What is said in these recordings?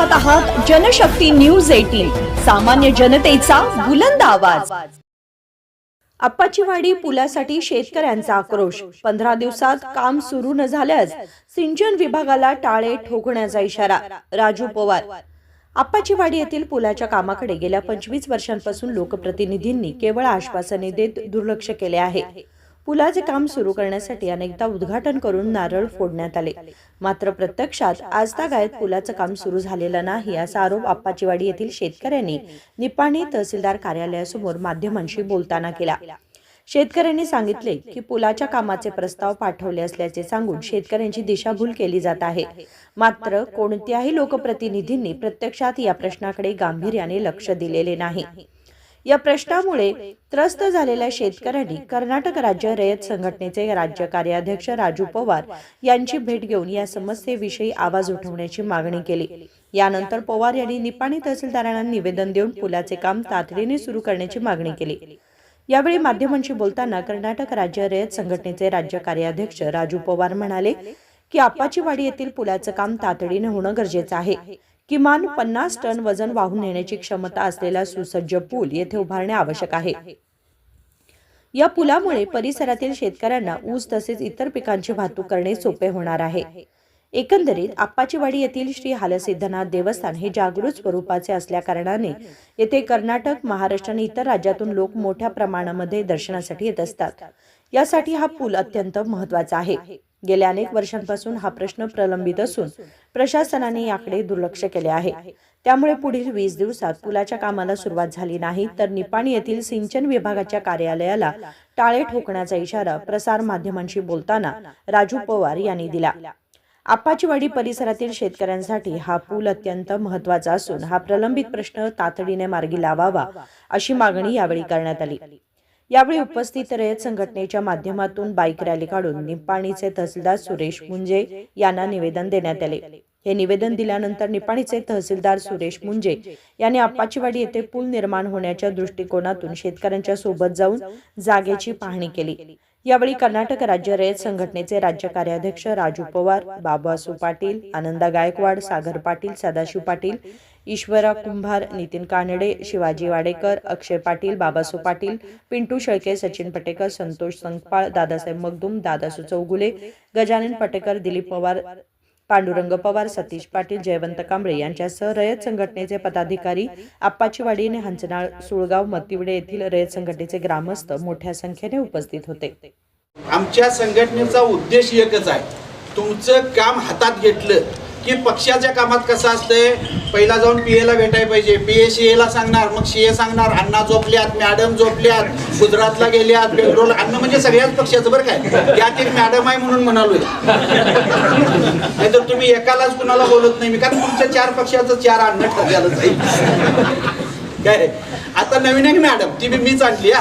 पाहत आहात जनशक्ती न्यूज 18, सामान्य जनतेचा बुलंद आवाज। आप्पाचीवाडी पुलासाठी शेतकऱ्यांचा आक्रोश। 15 दिवसात काम सुरू न झाल्यास सिंचन विभागाला टाळे ठोकण्याचा इशारा। राजू पवार। आप्पाचीवाडी येथील पुलाच्या कामाकडे गेल्या 25 वर्षांपासून लोकप्रतिनिधींनी केवळ आश्वासने देत दुर्लक्ष केले आहे। पुलाचे काम सुरू करण्यासाठी अनेकदा उद्घाटन करून नारळ फोडण्यात आले, मात्र प्रत्यक्षात आजतागायत पुलाचं काम सुरू झालेलं नाही असा आरोप आप्पाचीवाडी येथील शेतकऱ्यांनी निपाणी तहसीलदार कार्यालयासमोर माध्यमांशी बोलताना केला। शेतकऱ्यांनी सांगितले की पुलाच्या कामाचे प्रस्ताव पाठवले असल्याचे सांगून शेतकऱ्यांची दिशाभूल केली जात आहे, मात्र कोणत्याही लोकप्रतिनिधींनी प्रत्यक्षात या प्रश्नाकडे गांभीर्याने लक्ष दिलेले नाही। या प्रश्नामुळे त्रस्त झालेल्या शेतकऱ्यांनी कर्नाटक राज्य रयत संघटनेचे राज्य कार्याध्यक्ष राजू पवार यांची भेट घेऊन या समस्येविषयी आवाज उठवण्याची मागणी केली। यानंतर पवार यांनी निपाणी तहसीलदारांना निवेदन देऊन पुलाचे काम तातडीने सुरू करण्याची मागणी केली। यावेळी माध्यमांशी बोलताना कर्नाटक राज्य रयत संघटनेचे राज्य कार्याध्यक्ष राजू पवार म्हणाले की आप्पाचीवाडी येथील पुलाचं काम तातडीने होणं गरजेचं आहे। किमान 50 टन वजन वाहून नेण्याची क्षमता असलेला सुसज्ज पूल येथे उभारणे आवश्यक आहे। या पुलामुळे परिसरातील शेतकऱ्यांना ऊस तसेच इतर पिकांची वाहतूक करणे सोपे होणार आहे। एकंदरीत आप्पाचीवाडी येथील श्री हालसिद्धनाथ देवस्थान हे जागृत स्वरूपाचे असल्या कारणाने येथे कर्नाटक, महाराष्ट्र आणि इतर राज्यातून लोक मोठ्या प्रमाणामध्ये दर्शनासाठी येत असतात। यासाठी हा पूल अत्यंत महत्त्वाचा आहे। गेल्या अनेक वर्षांपासून हा प्रश्न प्रलंबित असून प्रशासनाने याकडे दुर्लक्ष केले आहे। त्यामुळे पुढील 20 दिवसात पुलाच्या कामाला सुरुवात झाली नाही तर निपाणी येथील सिंचन विभागाच्या कार्यालयाला टाळे ठोकण्याचा इशारा प्रसार माध्यमांशी बोलताना राजू पवार यांनी दिला। आप्पाचीवाडी परिसरातील शेतकऱ्यांसाठी हा पूल अत्यंत महत्त्वाचा असून हा प्रलंबित प्रश्न तातडीने मार्गी लावावा अशी मागणी यावेळी करण्यात आली। यावेळी उपस्थित रयत संघटनेच्या माध्यमातून बाईक रॅली काढून निपाणीचे तहसीलदार सुरेश मुंजे यांना निवेदन देण्यात आले। हे निवेदन दिल्यानंतर निपाणीचे तहसीलदार सुरेश मुंजे यांनी आप्पाचीवाडी येथे पूल निर्माण होण्याच्या दृष्टिकोनातून शेतकऱ्यांच्या सोबत जाऊन जागेची पाहणी केली। यावेळी कर्नाटक राज्य रयत संघटनेचे राज्य कार्याध्यक्ष राजू पवार, बाबासू पाटील, आनंदा गायकवाड, सागर पाटील, सदाशिव पाटील, ईश्वरा कुंभार, नितीन कानडे, शिवाजी वाडेकर, अक्षय पाटील, बाबासू पाटील, पिंटू शेळके, सचिन पटेकर, संतोष संकपाळ, दादासाहेब मगदूम, दादासू चौगुले, गजानन पटेकर, दिलीप पवार, पांडुरंग पवार, सतीश पाटील, जयवंत कांबळे यांच्यासह रयत संघटनेचे पदाधिकारी, आप्पाचीवाडी, हंचनाळ, सुळगाव, मतिवडे येथील रयत संघटनेचे ग्रामस्थ मोठ्या संख्येने उपस्थित होते। आमच्या संघटनेचा उद्देश एकच आहे, तुमचं काम हातात घेतलं की पक्षाच्या कामात कसं असतंय, पहिला जाऊन पीएला भेटायला पाहिजे, पीए सीएला सांगणार, मग सीए सांगणार अण्णा झोपल्यात, मॅडम झोपल्यात, गुजरातला गेल्यात, बेंगलोर, अन्न म्हणजे सगळ्याच पक्षाचं बरं काय, त्यात एक मॅडम आहे म्हणून म्हणालोय, नाहीतर तुम्ही एकालाच कुणाला बोलत नाही मी, कारण तुमच्या 4 पक्षाचं 4 अन्न ठरलेलं जाईल काय। आता नवीन एक मॅडम ती मीच आणली,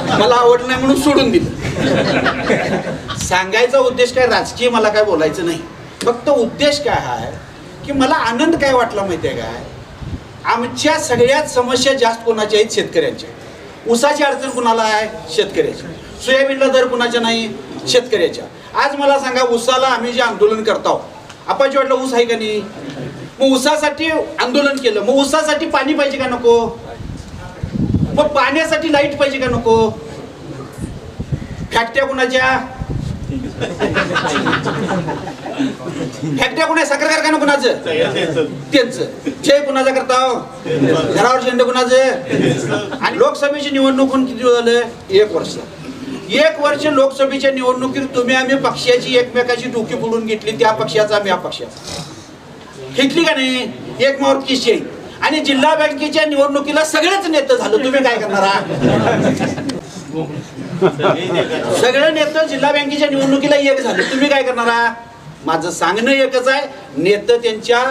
मला आवडलं नाही म्हणून सोडून दिलं। सांगायचा उद्देश काय राजकीय मला काय बोलायचं नाही, फक्त उद्देश काय आहे की मला आनंद काय वाटला माहिती आहे काय, आमच्या सगळ्यात समस्या जास्त कोणाच्या आहेत, शेतकऱ्यांच्या। ऊसाची अडचण कुणाला आहे, शेतकऱ्याची। सोयाबीनला दर कुणाच्या नाही, शेतकऱ्याच्या। आज मला सांगा, ऊसाला आम्ही जे आंदोलन करतो, आप्पाचीवाडीला ऊस आहे का नाही, मग ऊसासाठी आंदोलन केलं, मग ऊसासाठी पाणी पाहिजे का नको, मग पाण्यासाठी लाईट पाहिजे का नको, फॅक्टऱ्या कुणाच्या, फॅक्टऱ्या कुणा, साखर कारखाना कुणाचं, त्यांचं, जय कुणाचा करता, घरावर झेंडा कुणाचं। आणि लोकसभेची निवडणूक किती झालं, 1 वर्ष। 1 वर्ष लोकसभेच्या निवडणुकीत तुम्ही आम्ही पक्षाची एकमेकाची डोकी फोडून घेतली, त्या पक्षाचा आम्ही या पक्षाचा घेतली का नाही, एक मावर किशी आहे। आणि जिल्हा बँकेच्या निवडणुकीला सगळेच नेते झालं, तुम्ही काय करणार, सगळे नेते जिल्हा बँकेच्या निवडणुकीला एक झाले, तुम्ही काय करणार। माझं सांगणं एकच आहे, नेते त्यांच्या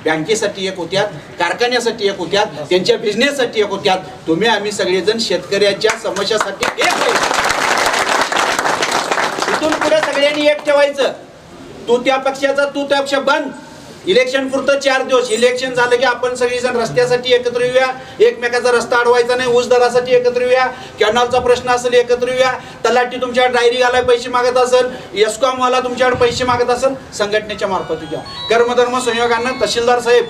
बँकेसाठी एक होत्यात, कारखान्यासाठी एक होत्यात, त्यांच्या बिझनेससाठी एक होत्यात, तुम्ही आम्ही सगळेजण शेतकऱ्याच्या समस्यासाठी एक व्हायचं। इथून पुढे सगळ्यांनी एक ठेवायचं, तू त्या पक्षाचा, तू त्या पक्ष बंद। इलेक्शन पुरतं 4 दिवस, इलेक्शन झालं की आपण सगळेजण रस्त्यासाठी एकत्र येऊया, एकमेकाचा रस्ता अडवायचा नाही, ऊस दरासाठी एकत्र येऊया, कॅनलचा प्रश्न असेल एकत्र येऊया, तलाठी तुमच्याकडे डायरी घालाय पैसे मागत असेल, एस्कॉमवाला तुमच्याकडे पैसे मागत असेल, संघटनेच्या मार्फत येऊया। कर्मधर्म संयोगानं तहसीलदार साहेब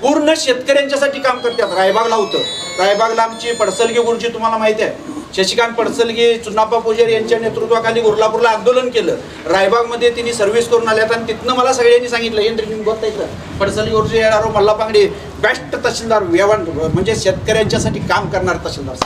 पूर्ण शेतकऱ्यांच्यासाठी काम करतात. रायबागला होतं, रायबागला आमची पडसलगे गुरुजी तुम्हाला माहिती आहे, शशिकांत पडसलगे, चुन्नाप्पा पुजारी यांच्या नेतृत्वाखाली गुरलापूरला आंदोलन केलं. रायबागमध्ये त्यांनी सर्व्हिस करून आल्यात आणि तिथनं मला सगळ्यांनी सांगितलं हे गोत्तायचं पडसलगे गुरुजी येणारो मल्ला पांगडे बेस्ट तहसीलदार व्यवहार म्हणजे शेतकऱ्यांच्यासाठी काम करणार तहसीलदार.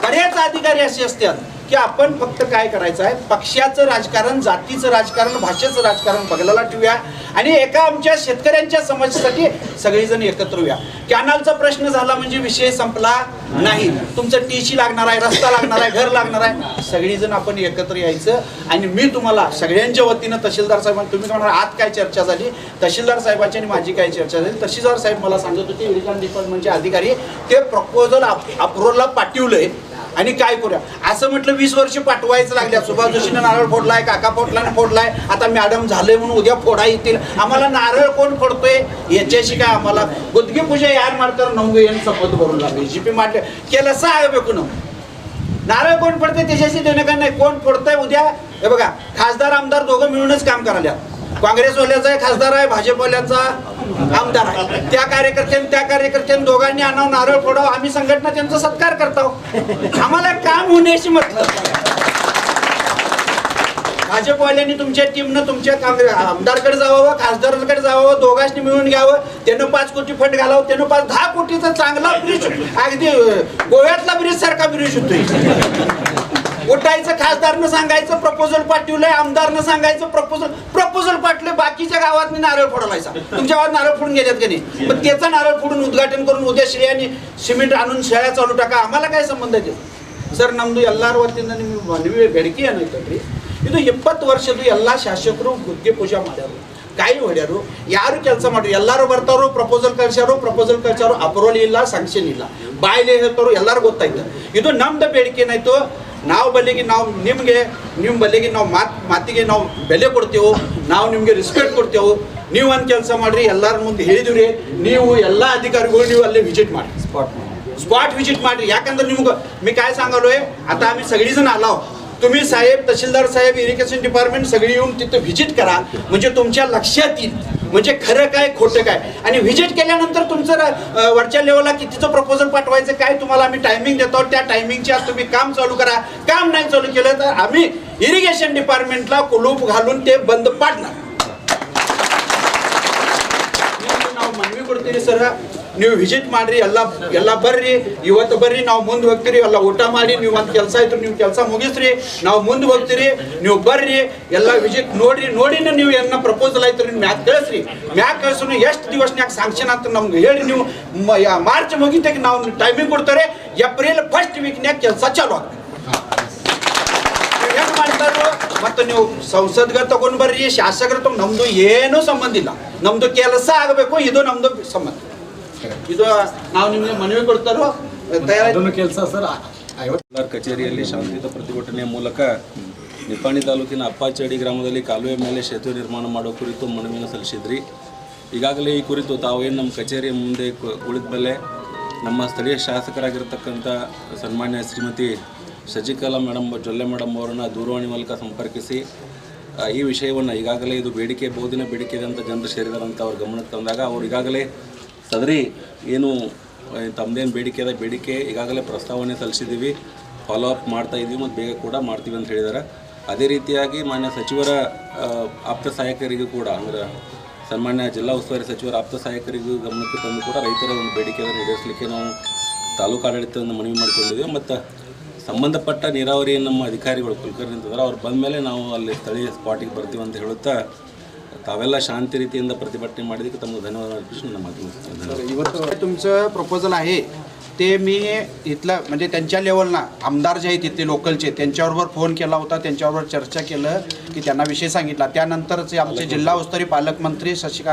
बरेच अधिकारी असे असतात की आपण फक्त काय करायचं आहे, पक्षाचं राजकारण, जातीचं राजकारण, भाषेचं राजकारण बगलाला ठेवूया आणि एका आमच्या शेतकऱ्यांच्या समस्येसाठी सगळेजण एकत्र येऊया. कॅनलचा प्रश्न झाला म्हणजे विषय संपला नाही. तुमचं टीसी लागणार आहे, रस्ता लागणार आहे, घर लागणार आहे, सगळीजण आपण एकत्र यायचं. आणि मी तुम्हाला सगळ्यांच्या वतीनं तहसीलदार साहेबांना, तुम्ही म्हणणार आज काय चर्चा झाली, तहसीलदार साहेबांची आणि माझी काय चर्चा झाली. तहसीलदार साहेब मला सांगत होते इरिगेशन डिपार्टमेंटचे अधिकारी ते प्रपोजल अप्रुव्हलला पाठवलंय आणि काय करूया असं म्हटलं. 20 वर्ष पाठवायचं लागल्या. सुभाष जोशीनं नारळ फोडलाय, काका पोटलाने फोडलाय, आता मॅडम झालंय म्हणून उद्या फोडा येतील. आम्हाला नारळ कोण फोडतोय याच्याशी काय, आम्हाला गुदगी पूजा यार मारकर नवगं यांनी शपथ भरून लागली. जीपी मारले केलं आहे बेकून नारळ कोण फोडतंय त्याच्याशी देणं का नाही. कोण फोडतंय उद्या हे बघा, खासदार आमदार दोघं मिळूनच काम करायला. काँग्रेसवाल्याचा खासदार आहे, भाजपवाल्याचा आमदार आहे. त्या कार्यकर्त्यांनी दोघांनी आणावं, नारळ फोडावं, आम्ही संघटना त्यांचा सत्कार करतो. आम्हाला काम होण्याशी मतलब. भाजपवाल्यांनी तुमच्या टीमनं तुमच्या आमदारकडे जावं, खासदाराकडे जावं, दोघांनी मिळून घ्यावं. त्यानं 5 कोटी फंड घालावं, त्यानं 10 कोटीचा चांगला ब्रिज, अगदी गोव्यातला ब्रिज सारखा ब्रिज होतोय. उठायचं, खासदारनं सांगायचं प्रपोजल पाठवलंय, आमदारनं सांगायचं प्रपोजल पाठवलंय, बाकीच्या गावात नारळ फोडायचा. तुमच्या गावात नारळ फोडून गेल्यात का नाही, पण त्याचा नारळ फोडून उद्घाटन करून उद्या श्रेयाने सिमेंट आणून शाळा चालू टाका. आम्हाला काय संबंध आहे ಸರ್ ನಮ್ಮದು ಎಲ್ಲರ ವತಿಯಿಂದ ನಿಮಗೆ ಮನವಿ ಬೇಡಿಕೆ ಏನೈತಲ್ರಿ ಇದು 20 ವರ್ಷದ್ದು ಎಲ್ಲ ಶಾಸಕರು ಗುತ್ತಿಗೆ ಪೂಜೆ ಮಾಡ್ಯಾರು ಕಾಯಿ ಹೊಡ್ಯಾರು ಯಾರು ಕೆಲಸ ಮಾಡ್ರಿ ಎಲ್ಲರೂ ಬರ್ತಾರೋ ಪ್ರಪೋಸಲ್ ಕಳ್ಸ್ಯಾರೋ ಅಪ್ರೂವಲ್ ಇಲ್ಲ ಸ್ಯಾಂಕ್ಷನ್ ಇಲ್ಲ ಬಾಯಿಲೆ ಹೇಳ್ತಾರೋ ಎಲ್ಲರೂ ಗೊತ್ತಾಯ್ತು ಇದು ನಮ್ದು ಬೇಡಿಕೆ ಏನಾಯ್ತು ನಾವು ಬಲ್ಲಿಗೆ ನಾವು ನಿಮ್ಮ ಬಲ್ಲಿಗೆ ನಾವು ಮಾತಿಗೆ ನಾವು ಬೆಲೆ ಕೊಡ್ತೇವೆ ನಾವು ನಿಮಗೆ ರೆಸ್ಪೆಕ್ಟ್ ಕೊಡ್ತೇವೆ ನೀವು ಒಂದು ಕೆಲಸ ಮಾಡ್ರಿ ಎಲ್ಲರ ಮುಂದೆ ಹೇಳಿದ್ರಿ ನೀವು ಎಲ್ಲ ಅಧಿಕಾರಿಗಳು ನೀವು ಅಲ್ಲಿ ವಿಸಿಟ್ ಮಾಡಿ स्पॉट विजिट मारी याकंदर निमग मी काय सांगालोय आता आम्ही सगळी जण आलो तुम्ही साहेब तहसीलदार साहेब इरिगेशन डिपार्टमेंट सगळी येऊन तिथे व्हिजिट करा म्हणजे तुमच्या लक्षात येईल म्हणजे खरं काय खोटं काय आणि व्हिजिट केल्यानंतर तुमचं वरच्या लेवलला कितीचं प्रपोजल पाठवायचं काय तुम्हाला आम्ही टायमिंग देतो त्या टायमिंगच्या तुम्ही काम चालू करा काम नाही चालू केलं तर आम्ही इरिगेशन डिपार्टमेंटला कुलूप घालून ते बंद पाडणार ನಾವು ಮನವಿ ಕೊಡ್ತೀರಿ ಸರ್ ನೀವು ವಿಸಿಟ್ ಮಾಡ್ರಿ ಎಲ್ಲ ಬರ್ರಿ ಇವತ್ತು ಬರ್ರಿ ನಾವು ಮುಂದೆ ಹೋಗ್ತೀರಿ ಎಲ್ಲ ಊಟ ಮಾಡಿ ನೀವು ಒಂದು ಕೆಲಸ ಇತ್ತು ನೀವು ಕೆಲಸ ಮುಗಿಸ್ರಿ ನಾವು ಮುಂದೆ ಹೋಗ್ತೀರಿ ನೀವು ಬರ್ರಿ ಎಲ್ಲ ವಿಸಿಟ್ ನೋಡಿನ ನೀವು ಏನ ಪ್ರಪೋಸಲ್ ಆಯ್ತು ನೀವು ಮ್ಯಾಕ್ ಕಳ್ಸೋನು ಎಷ್ಟು ದಿವಸನ್ಯಾಗ ಸ್ಯಾಂಕ್ಷನ್ ಅಂತ ನಮ್ಗೆ ಹೇಳಿ ನೀವು ಮಾರ್ಚ್ ಮುಗಿತಕ್ಕೆ ನಾವು ಟೈಮಿಂಗ್ ಕೊಡ್ತಾರೆ ಏಪ್ರಿಲ್ ಫಸ್ಟ್ ವೀಕ್ನ್ಯಾಗ ಕೆಲಸ ಚಾಲು ಆಗ್ತದೆ ಏನು ಮಾಡ್ತಾರೋ ಮತ್ತು ನೀವು ಸಂಸದ್ಗೆ ತಗೊಂಡು ಬರ್ರಿ ಶಾಸಕರು ತಗೊಂಡು ನಮ್ದು ಏನೂ ಸಂಬಂಧ ಇಲ್ಲ ನಮ್ದು ಕೆಲಸ ಆಗಬೇಕು ಇದು ನಮ್ದು ಸಂಬಂಧ ಇದು ನಾವು ನಿಮಗೆ ಮನವಿ ಕೊಡ್ತಾರೋ ತಯಾರಿ ಕೆಲಸ ಸರ್ ಕಚೇರಿಯಲ್ಲಿ ಶಾಂತಿಯುತ ಪ್ರತಿಭಟನೆಯ ಮೂಲಕ ನಿಪ್ಪಾಣಿ ತಾಲೂಕಿನ ಅಪ್ಪಾಚಡಿ ಗ್ರಾಮದಲ್ಲಿ ಕಾಲುವೆ ಮೇಲೆ ಸೇತುವೆ ನಿರ್ಮಾಣ ಮಾಡುವ ಕುರಿತು ಮನವಿಯನ್ನು ಸಲ್ಲಿಸಿದ್ರಿ ಈಗಾಗಲೇ ಈ ಕುರಿತು ತಾವೇನು ನಮ್ಮ ಕಚೇರಿಯ ಮುಂದೆ ಕುಳಿತ ಮೇಲೆ ನಮ್ಮ ಸ್ಥಳೀಯ ಶಾಸಕರಾಗಿರ್ತಕ್ಕಂಥ ಸನ್ಮಾನ್ಯ ಶ್ರೀಮತಿ ಶಶಿಕಲಾ ಮೇಡಮ್ ಜೊಲ್ಲೆ ಮೇಡಮ್ ಅವರನ್ನು ದೂರವಾಣಿ ಮೂಲಕ ಸಂಪರ್ಕಿಸಿ ಈ ವಿಷಯವನ್ನು ಈಗಾಗಲೇ ಇದು ಬೇಡಿಕೆ ಬಹುದಿನ ಬೇಡಿಕೆ ಇದೆ ಅಂತ ಜನರು ಸೇರಿದಾರಂತ ಅವ್ರ ಗಮನಕ್ಕೆ ತಂದಾಗ ಅವ್ರು ಈಗಾಗಲೇ ಸದರಿ ಏನು ತಮ್ಮದೇನು ಬೇಡಿಕೆ ಇದೆ ಬೇಡಿಕೆ ಈಗಾಗಲೇ ಪ್ರಸ್ತಾವನೆ ಸಲ್ಲಿಸಿದ್ದೀವಿ ಫಾಲೋ ಅಪ್ ಮಾಡ್ತಾ ಇದ್ದೀವಿ ಮತ್ತು ಬೇಗ ಕೂಡ ಮಾಡ್ತೀವಿ ಅಂತ ಹೇಳಿದ್ದಾರೆ ಅದೇ ರೀತಿಯಾಗಿ ಮಾನ್ಯ ಸಚಿವರ ಆಪ್ತ ಸಹಾಯಕರಿಗೂ ಕೂಡ ಅಂದರೆ ಸನ್ಮಾನ್ಯ ಜಿಲ್ಲಾ ಉಸ್ತುವಾರಿ ಸಚಿವರ ಆಪ್ತ ಸಹಾಯಕರಿಗೂ ಗಮನಕ್ಕೆ ತಂದು ಕೂಡ ರೈತರ ಒಂದು ಬೇಡಿಕೆಯನ್ನು ಈಡೇರಿಸಲಿಕ್ಕೆ ನಾವು ತಾಲೂಕು ಆಡಳಿತವನ್ನು ಮನವಿ ಮಾಡಿಕೊಂಡಿದ್ದೀವಿ ಮತ್ತು ಸಂಬಂಧಪಟ್ಟ ನೀರಾವರಿ ನಮ್ಮ ಅಧಿಕಾರಿಗಳು ಕುಲಕರ್ಣಿ ಅಂತಂದ್ರೆ ಅವ್ರು ಬಂದ ಮೇಲೆ ನಾವು ಅಲ್ಲಿ ಸ್ಥಳೀಯ ಸ್ಪಾಟಿಗೆ ಬರ್ತೀವಿ ಅಂತ ಹೇಳುತ್ತಾ तावेला शांती रीतीने प्रतिभटने ಮಾಡಿದಕ್ಕೆ ತಮಗೆ ಧನ್ಯವಾದ ಅರ್ಪಿಸಿ ನನ್ನ ಮಾತು ಮುಗಿಸ್ತೇನೆ ಇವತ್ತು तुमचं प्रपोजल आहे ते मी इथला म्हणजे त्यांच्या लेवलला आमदार जे आहेत तिथले लोकलचे त्यांच्याबरोबर फोन केला होता त्यांच्याबरोबर चर्चा केलं की त्यांना विषय सांगितला त्यानंतरचे आमचे जिल्हा उस्तरी पालकमंत्री सतीश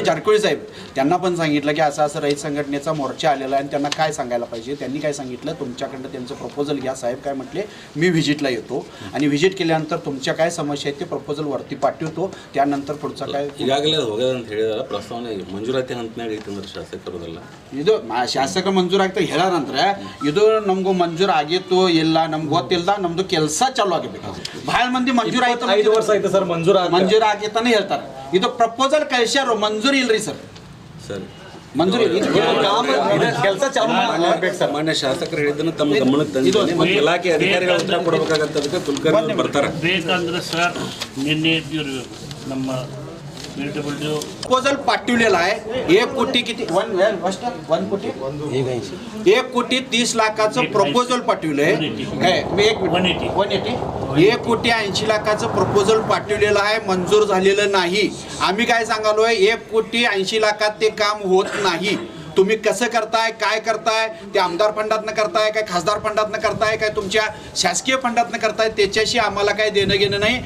जारकुळे साहेब त्यांना पण सांगितलं की असं असं रहित संघटनेचा मोर्चा आलेला आहे आणि त्यांना काय सांगायला पाहिजे त्यांनी काय सांगितलं तुमच्याकडनं त्यांचं प्रपोजल घ्या साहेब काय म्हटले मी व्हिजिटला येतो आणि व्हिजिट केल्यानंतर तुमच्या काय समस्या आहेत ते प्रपोजल वरती पाठवतो त्यानंतर पुढचा काय ಈಗಾಗಲೇ ಹೋಗದ ಅಂತ ಹೇಳಿದಾರೆ ಪ್ರಸ್ತಾವನೆ ಮಂಜೂರಾತಿ ಹಂತನಾಗ ಐತೆ ಅಂದ್ರೆ ಶಾಸಕರದಲ್ಲ ಇದು ಶಾಸಕ ಮಂಜೂರು ಆಗ್ತಾ ಹೇಳಾರಂದ್ರೆ ಇದು ನಮಗೂ ಮಂಜೂರು ಆಗಿತ್ತು ಇಲ್ಲ ನಮ್ಗೆ ಗೊತ್ತಿಲ್ಲ ನಮ್ದು ಕೆಲಸ ಚಾಲು ಆಗಬೇಕು ಭಾಳ ಮಂದಿ ಮಂಜೂರು ಆಯ್ತು 5 ವರ್ಷ ಆಯ್ತು ಸರ್ ಮಂಜೂರು ಆಗೈತಾನೆ ಹೇಳ್ತಾರೆ ಇದು ಪ್ರಪೋಸಲ್ ಕಳಿಸ್ಯಾರ ಮಂಜೂರು ಇಲ್ರಿ ಸರ್ ಸರ್ ಮಂಜೂರು ಕೆಲಸ ಚಾಲು ಮಾಡ್ಬೇಕು ಸರ್. ಮಾನ್ಯ ಶಾಸಕರು ಹೇಳಿದ್ದನ್ನು ತಮ್ಮ ಗಮನಕ್ಕೆ ತಂದಿದ್ದೇನೆ ಮತ್ತು ಇಲಾಖೆ ಅಧಿಕಾರಿಗಳು ಉತ್ತರ ಕೊಡಬೇಕಾಗತ್ತದಕ್ಕೆ ಕುಲಕರ್ಣಿ ಬರ್ತಾರೆ. ಬೇಕಂದ್ರೆ ಸರ್ ನಿನ್ನೆ ಇವ್ರು ನಮ್ಮ PWD प्रपोजल पाठवलेला आहे 1 कोटी किती 1 कोटी 1 कोटी 30 लाखाचं प्रपोजल पाठवलंय काय मी 180 1 कोटी 80 लाखाचं प्रपोजल पाठवलेलं आहे मंजूर झालेलं नाही. आम्ही काय सांगालोय 1 कोटी 80 लाखात ते काम होत नाही. तुम्ही कसं करताय काय करताय ते आमदार फंडातनं करताय काय खासदार फंडातनं करताय काय तुमच्या शासकीय फंडातनं करताय त्याच्याशी आम्हाला काय देणं घेणं नाही.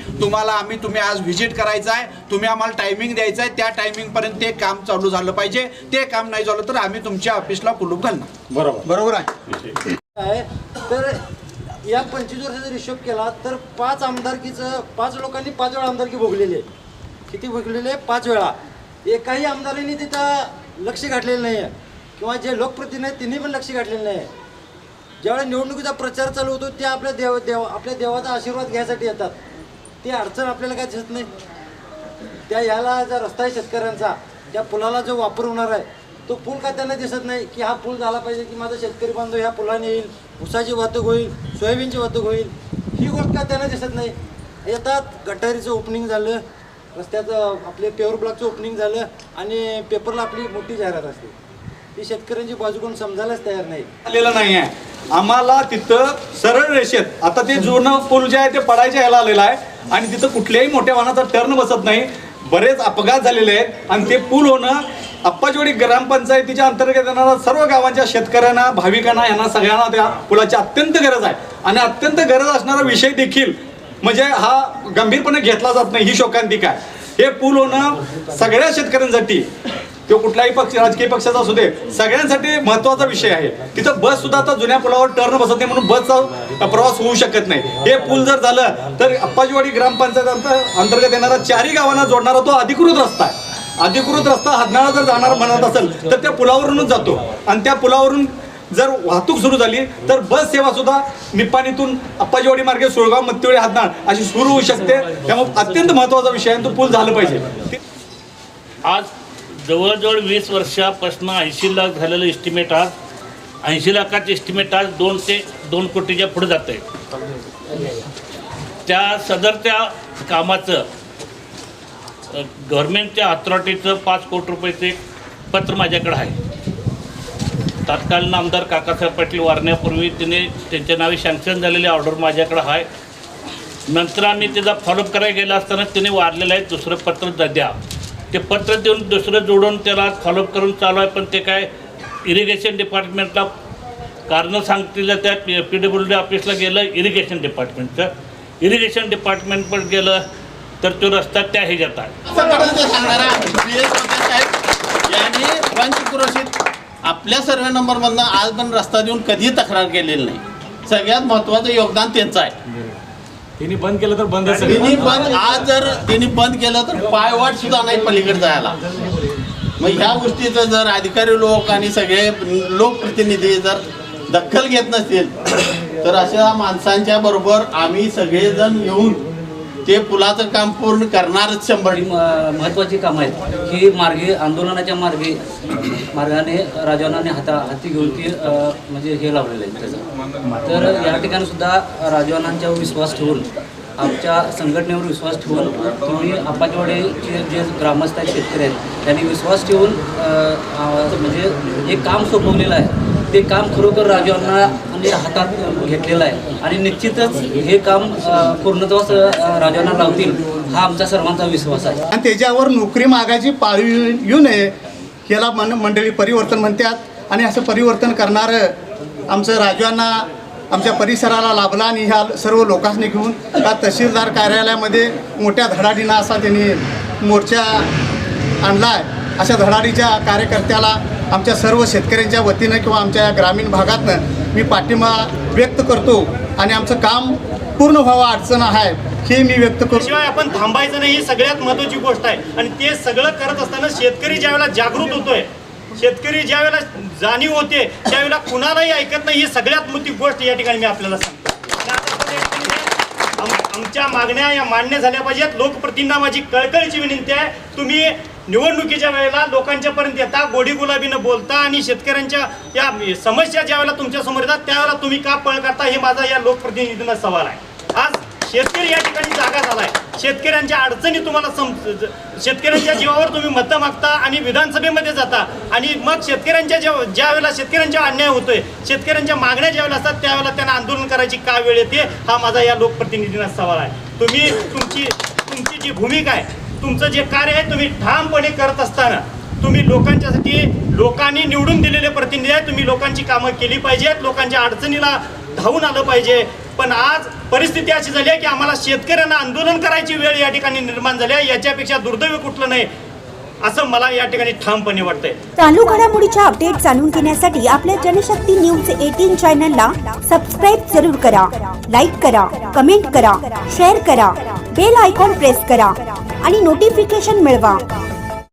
तुम्ही आज व्हिजिट करायचं आहे, तुम्ही आम्हाला टायमिंग द्यायचं आहे, त्या टायमिंगपर्यंत ते काम चालू झालं पाहिजे. ते काम नाही झालं तर आम्ही तुमच्या ऑफिसला कुलूप घालणार. बरोबर आहे. तर या 25 वर्षाचा हिशोब केला तर 5 आमदारकीचं 5 लोकांनी 5 वेळा आमदारकी भोगलेली आहे. किती भोगलेली आहे? 5 वेळा. एकाही आमदारांनी तिथं लक्ष घातलेलं नाही आहे किंवा जे लोकप्रतिनिधी आहेत त्यांनी पण लक्ष घातलेलं नाही आहे. ज्यावेळेस निवडणुकीचा प्रचार चालू होतो ते आपल्या देवाचा आशीर्वाद घ्यायसाठी येतात. ती अडचण आपल्याला काय दिसत नाही. त्या याला जो रस्ता आहे शेतकऱ्यांचा त्या पुलाला जो वापर होणार आहे तो पूल का त्यांना दिसत नाही की हा पूल झाला पाहिजे की माझा शेतकरी बांधव ह्या पुलाने येईल, ऊसाची वाहतूक होईल, सोयाबीनची वाहतूक होईल. ही गोष्ट का त्यांना दिसत नाही. येतात गटारीचं ओपनिंग झालं, रस्त्याचं आपले पेवर ब्लॉकचं ओपनिंग झालं आणि पेपरला आपली मोठी जाहिरात असते. ती शेतकऱ्यांची बाजू कोण समजायलाच तयार नाही. आलेलं नाही आहे आम्हाला तिथं सरळ रेषेत आता ते जुनं पूल जे आहे ते पडायच्या ह्याला आलेलं आहे आणि तिथं कुठल्याही मोठ्या वाहनाचा टर्न बसत नाही. बरेच अपघात झालेले आहेत आणि ते पूल होणं अप्पाचीवाडी ग्रामपंचायतीच्या अंतर्गत येणाऱ्या सर्व गावांच्या शेतकऱ्यांना भाविकांना यांना सगळ्यांना त्या पुलाची अत्यंत गरज आहे आणि अत्यंत गरज असणारा विषय देखील म्हणजे हा गंभीरपणे घेतला जात नाही. ही शोकांतिका आहे. हे पूल होणं सगळ्या शेतकऱ्यांसाठी तो कुठल्याही पक्ष राजकीय पक्षाचा असू दे सगळ्यांसाठी महत्त्वाचा विषय आहे. तिथं बस सुद्धा आता जुन्या पुलावर टर्न बसत नाही म्हणून बसचा प्रवास होऊ शकत नाही. हे पूल जर झालं तर अप्पाचीवाडी ग्रामपंचायत अंतर्गत येणारा 4ही गावांना जोडणारा तो अधिकृत रस्ता आहे. अधिकृत रस्ता हदनाळा जर जाणार म्हणत असेल तर त्या पुलावरूनच जातो आणि त्या पुलावरून जर वाहतूक सुरू झाली तर बस सेवा सुद्धा निपाणीतून अप्पाचीवाडी मार्गे सुळगाव मत्तिवडी हदनाळ अशी सुरू होऊ शकते. त्यामुळे अत्यंत महत्त्वाचा विषय आहे तो पूल झालं पाहिजे. आज जवळजवळ 20 वर्षापासून 80 लाख झालेलं एस्टिमेट आज 80 लाखाचं एस्टिमेट आज 2 कोटीच्या पुढे जात आहे. त्या कामाचं गव्हर्नमेंटच्या अथॉरिटीचं 5 कोटी रुपयाचं एक पत्र माझ्याकडे आहे. तत्कालीन आमदार काकासाहेब पाटील वारण्यापूर्वी त्यांच्या नावे सँक्शन झालेली ऑर्डर माझ्याकडे आहे. नंतर आम्ही त्याचा फॉलोअप करायला गेला असताना त्याने वारलेलं आहे दुसरं पत्र द्या. ते पत्र देऊन दुसरं जोडून त्याला फॉलोअप करून चालू आहे. पण ते काय इरिगेशन डिपार्टमेंटला कारणं सांगतील त्या PWD ऑफिसला गेलं इरिगेशन डिपार्टमेंटवर गेलं तर तो रस्ता त्या ह्याच्यात आहे. यांनी पंचक्रोशीत आपल्या सर्वे नंबरमधनं आज पण रस्ता देऊन कधीही तक्रार केलेली नाही. सगळ्यात महत्त्वाचं योगदान त्यांचं आहे. त्यांनी बंद केलं तर बंद आज जर त्यांनी बंद केलं तर पायवाट सुद्धा नाही पलीकडे जायला. मग ह्या गोष्टीचं जर अधिकारी लोक आणि सगळे लोकप्रतिनिधी जर दखल घेत नसतील तर अशा माणसांच्या बरोबर आम्ही सगळेजण येऊन ते पुलाचं काम पूर्ण करणारच. 100 महत्त्वाची कामं आहेत ही मार्गे आंदोलनाच्या मार्गाने राजवानाने हाती घेऊन ती म्हणजे हे लावलेलं आहे त्याचं. तर या ठिकाणी सुद्धा राजवानांच्यावर विश्वास ठेवून आमच्या संघटनेवर विश्वास ठेवून तुम्ही अप्पाचीवाडीचे जे ग्रामस्थ आहेत शेतकरी आहेत त्यांनी विश्वास ठेवून म्हणजे हे काम सोपवलेलं आहे. ते काम खरोखर राजवांना म्हणजे हातात घेतलेलं आहे आणि निश्चितच हे काम पूर्णत्वास राजवांना लावतील हा आमचा सर्वांचा विश्वास आहे. आणि त्याच्यावर नोकरी मागायची पाळी येऊ नये याला मंडळी परिवर्तन म्हणतात आणि असं परिवर्तन करणारं आमचं राजवांना आमच्या परिसराला लाभला आणि ह्या सर्व लोकांनी घेऊन त्या तहसीलदार कार्यालयामध्ये मोठ्या धडाडीनं असा त्यांनी मोर्चा आणला आहे. अशा धडाडीच्या कार्यकर्त्याला आमच्या सर्व शेतकऱ्यांच्या वतीनं किंवा आमच्या ग्रामीण भागातनं मी पाठिंबा व्यक्त करतो आणि आमचं काम पूर्ण व्हावं अडचण आहे हे मी व्यक्त करतो. शिवाय आपण थांबायचं नाही ही सगळ्यात महत्त्वाची गोष्ट आहे. आणि ते सगळं करत असताना शेतकरी ज्यावेळेला जागृत होतोय, शेतकरी ज्यावेळेला जाणीव होते त्यावेळेला कुणालाही ऐकत नाही ही सगळ्यात मोठी गोष्ट या ठिकाणी मी आपल्याला सांगतो. आमच्या मागण्या या मान्य झाल्या पाहिजेत. लोकप्रतिनिधींना माझी कळकळीची विनंती आहे, तुम्ही निवडणुकीच्या वेळेला लोकांच्या पर्यंत येता, गोडी गुलाबीनं बोलता आणि शेतकऱ्यांच्या या समस्या ज्या वेळेला तुमच्या समोर येतात त्यावेळेला तुम्ही का पळ करता, हे माझा या लोकप्रतिनिधींना सवाल आहे. आज शेतकरी या ठिकाणी जागा झालाय, शेतकऱ्यांच्या अडचणी तुम्हाला शेतकऱ्यांच्या जीवावर तुम्ही मतं मागता आणि विधानसभेमध्ये जाता आणि मग शेतकऱ्यांच्या ज्या वेळेला शेतकऱ्यांच्या अन्याय होतोय, शेतकऱ्यांच्या मागण्या ज्या वेळेला असतात त्यावेळेला त्यांना आंदोलन करायची का वेळ येते, हा माझा या लोकप्रतिनिधींना सवाल आहे. तुम्ही तुमची जी भूमिका आहे, तुमचं जे कार्य आहे, तुम्ही ठामपणे करत असताना तुम्ही लोकांच्यासाठी, लोकांनी निवडून दिलेले प्रतिनिधी आहे, तुम्ही लोकांची कामं केली पाहिजेत, लोकांच्या अडचणीला धावून आलं पाहिजे. पण आज परिस्थिती अशी झाली आहे की आम्हाला शेतकऱ्यांना आंदोलन करायची वेळ या ठिकाणी निर्माण झाली आहे. याच्यापेक्षा दुर्दैव कुठलं नाही असं मला या ठिकाणी ठामपणे वाटतंय. चालू घडामोडीच्या अपडेट जाणून घेण्यासाठी आपल्या जनशक्ती न्यूज 18 चॅनलला सबस्क्राईब जरूर करा, लाईक करा, कमेंट करा, शेअर करा, बेल आयकॉन प्रेस करा आणि नोटिफिकेशन मिळवा.